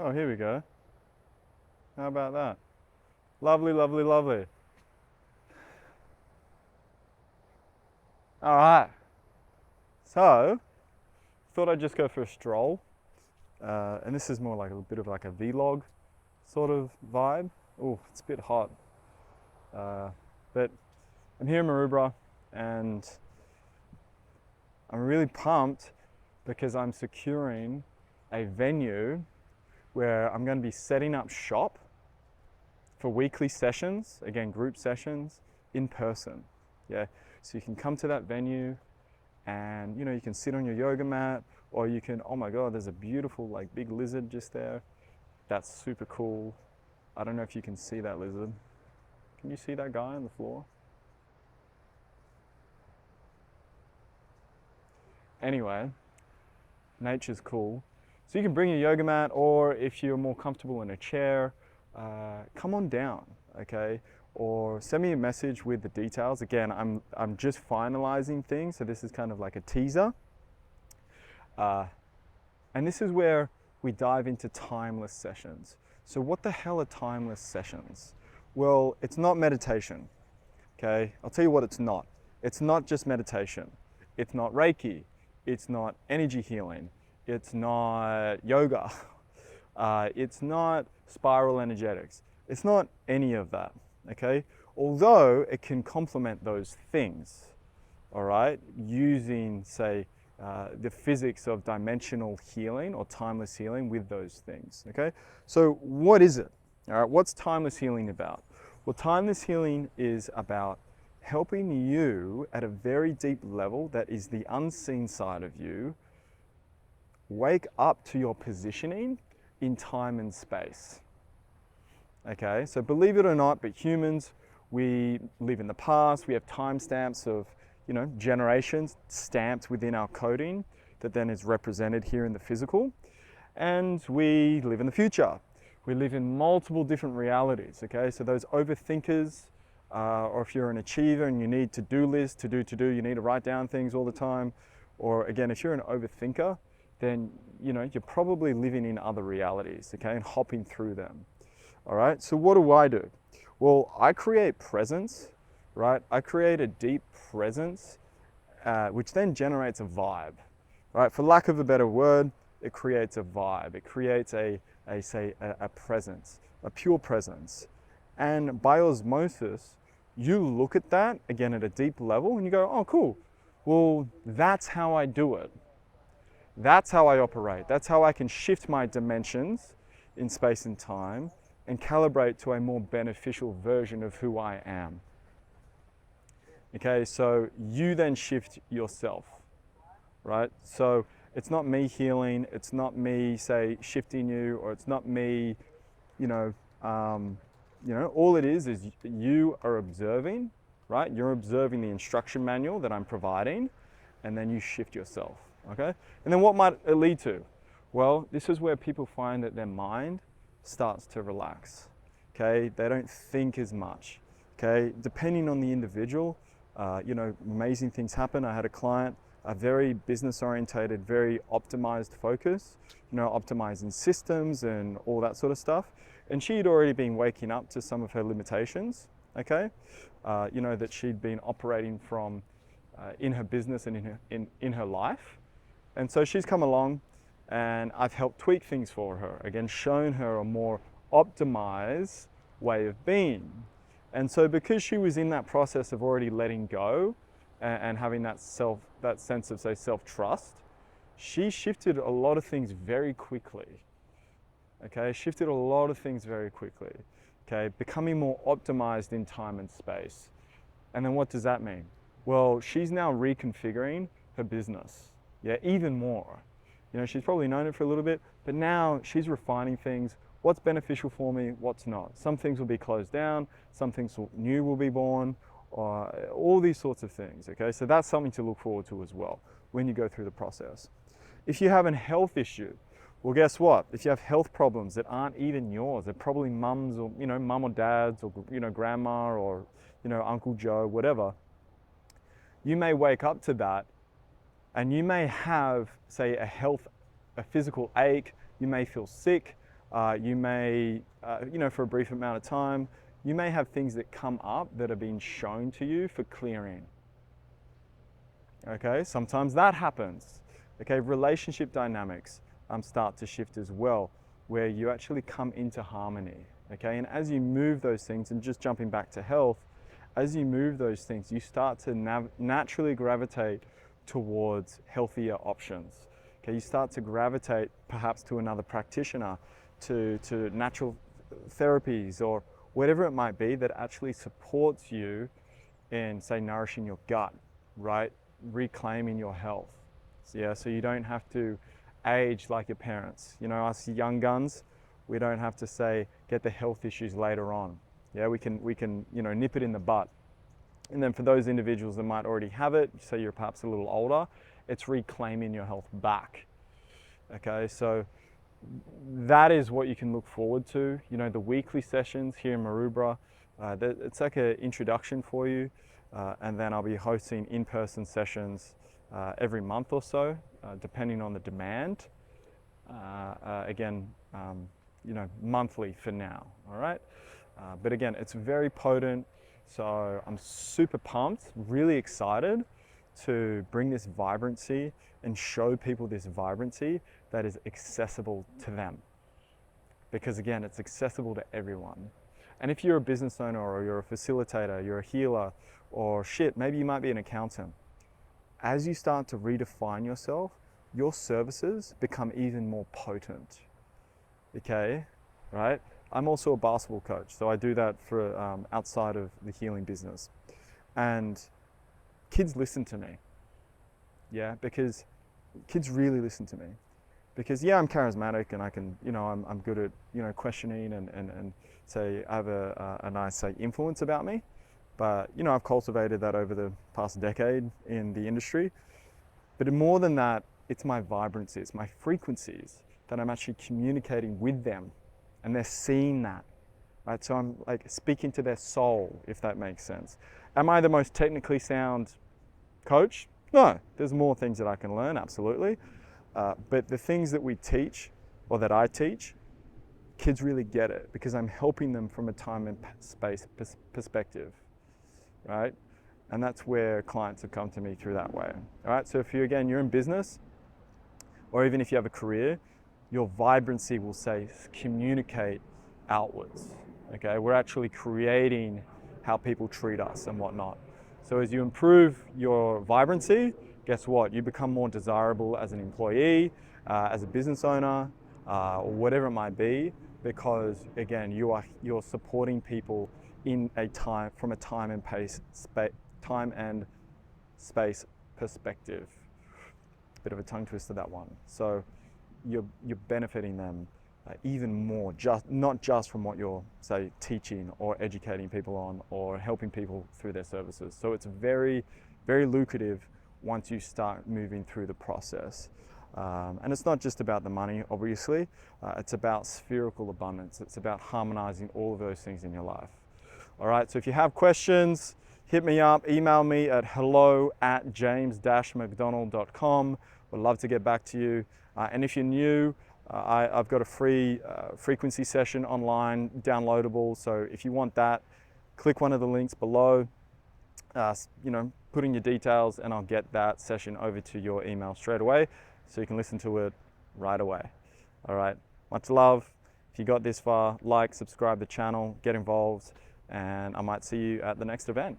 Oh, here we go. How about that? Lovely, lovely, lovely. All right. So, thought I'd just go for a stroll. And this is more like a bit of like a vlog sort of vibe. Oh, it's a bit hot. But I'm here in Maroubra and I'm really pumped because I'm securing a venue where I'm going to be setting up shop for weekly sessions, again, group sessions in person. Yeah, so you can come to that venue and you can sit on your yoga mat, or you can, oh my God, there's a beautiful like big lizard just there. That's super cool. I don't know if you can see that lizard. Can you see that guy on the floor? Anyway, nature's cool. So you can bring your yoga mat, or if you're more comfortable in a chair, come on down, okay? Or send me a message with the details. Again, I'm just finalizing things, so this is kind of like a teaser. And this is where we dive into timeless sessions. So what the hell are timeless sessions? Well, it's not meditation, okay? I'll tell you what it's not. It's not just meditation. It's not Reiki. It's not energy healing. It's not yoga. It's not spiral energetics. It's not any of that, okay? Although it can complement those things, all right? Using, say, the physics of dimensional healing or timeless healing with those things, okay? So what is it? All right, what's timeless healing about? Well, timeless healing is about helping you at a very deep level, that is the unseen side of you, wake up to your positioning in time and space. Okay, so believe it or not, but humans, we live in the past, we have timestamps of generations stamped within our coding that then is represented here in the physical. And we live in the future. We live in multiple different realities, okay? So those overthinkers, or if you're an achiever and you need to-do lists, to do, you need to write down things all the time. Or again, if you're an overthinker, then you're probably living in other realities, okay? And hopping through them, all right? So what do? Well, I create presence, right? I create a deep presence, which then generates a vibe, right? For lack of a better word, it creates a vibe. It creates a presence, a pure presence. And by osmosis, you look at that, again, at a deep level, and you go, oh, cool. Well, that's how I do it. That's how I operate. That's how I can shift my dimensions in space and time and calibrate to a more beneficial version of who I am. Okay, so you then shift yourself, right? So it's not me healing, it's not me, say, shifting you, or it's not me, all it is you are observing, right? You're observing the instruction manual that I'm providing, and then you shift yourself, okay? And then what might it lead to? Well, this is where people find that their mind starts to relax, okay? They don't think as much, okay? Depending on the individual, amazing things happen. I had a client, a very business orientated, very optimized focus, optimizing systems and all that sort of stuff. And she'd already been waking up to some of her limitations, okay? That she'd been operating from in her business and in her life. And so she's come along and I've helped tweak things for her. Again, shown her a more optimized way of being. And so because she was in that process of already letting go and having that sense of, say, self-trust, she shifted a lot of things very quickly. Okay, shifted a lot of things very quickly. Okay, becoming more optimized in time and space. And then what does that mean? Well, she's now reconfiguring her business. Yeah, even more. She's probably known it for a little bit, but now she's refining things. What's beneficial for me, what's not. Some things will be closed down, some things new will be born, all these sorts of things, okay? So that's something to look forward to as well when you go through the process. If you have a health issue, well, guess what? If you have health problems that aren't even yours, they're probably mum's or, mum or dad's or, grandma or, Uncle Joe, whatever, you may wake up to that and you may have, say, a physical ache, you may feel sick, You may, for a brief amount of time, you may have things that come up that are being shown to you for clearing. Okay, sometimes that happens. Okay, relationship dynamics start to shift as well, where you actually come into harmony. Okay, and as you move those things, and just jumping back to health, as you move those things, you start to naturally gravitate towards healthier options. Okay, you start to gravitate perhaps to another practitioner, to natural therapies, or whatever it might be that actually supports you in, say, nourishing your gut, right? Reclaiming your health. So you don't have to age like your parents. Us young guns, we don't have to say get the health issues later on. We can nip it in the butt. And then for those individuals that might already have it, say you're perhaps a little older, it's reclaiming your health back. Okay, so that is what you can look forward to. The weekly sessions here in Maroubra, it's like an introduction for you. And then I'll be hosting in-person sessions every month or so, depending on the demand. Again, monthly for now, all right? But again, it's very potent, so I'm super pumped, really excited to bring this vibrancy and show people this vibrancy that is accessible to them. Because again, it's accessible to everyone. And if you're a business owner, or you're a facilitator, you're a healer, or maybe you might be an accountant, as you start to redefine yourself, your services become even more potent. Okay, right? I'm also a basketball coach, so I do that for outside of the healing business. And kids listen to me. Because kids really listen to me. Because I'm charismatic, and I can, I'm good at, questioning and say I have a nice, say, influence about me. But, I've cultivated that over the past decade in the industry. But more than that, it's my vibrancy, it's my frequencies that I'm actually communicating with them, and they're seeing that, right? So I'm like speaking to their soul, if that makes sense. Am I the most technically sound coach? No, there's more things that I can learn, absolutely. But the things that we teach, or that I teach, kids really get it, because I'm helping them from a time and space perspective, right? And that's where clients have come to me through that way. All right, so if you're in business, or even if you have a career, your vibrancy will say communicate outwards. Okay, we're actually creating how people treat us and whatnot. So as you improve your vibrancy, guess what? You become more desirable as an employee, as a business owner, or whatever it might be, because again, you're supporting people in from a time and space perspective. Bit of a tongue twister, that one. So you're benefiting them even more, not just from what you're, say, teaching or educating people on, or helping people through their services. So it's very, very lucrative once you start moving through the process. And it's not just about the money, obviously. It's about spherical abundance. It's about harmonizing all of those things in your life. All right, so if you have questions, hit me up, email me at hello@james-mcdonald.com. Would love to get back to you. And if you're new, I've got a free frequency session online, downloadable. So if you want that, click one of the links below, put in your details, and I'll get that session over to your email straight away, so you can listen to it right away. All right, much love. If you got this far, like, subscribe the channel, get involved, and I might see you at the next event.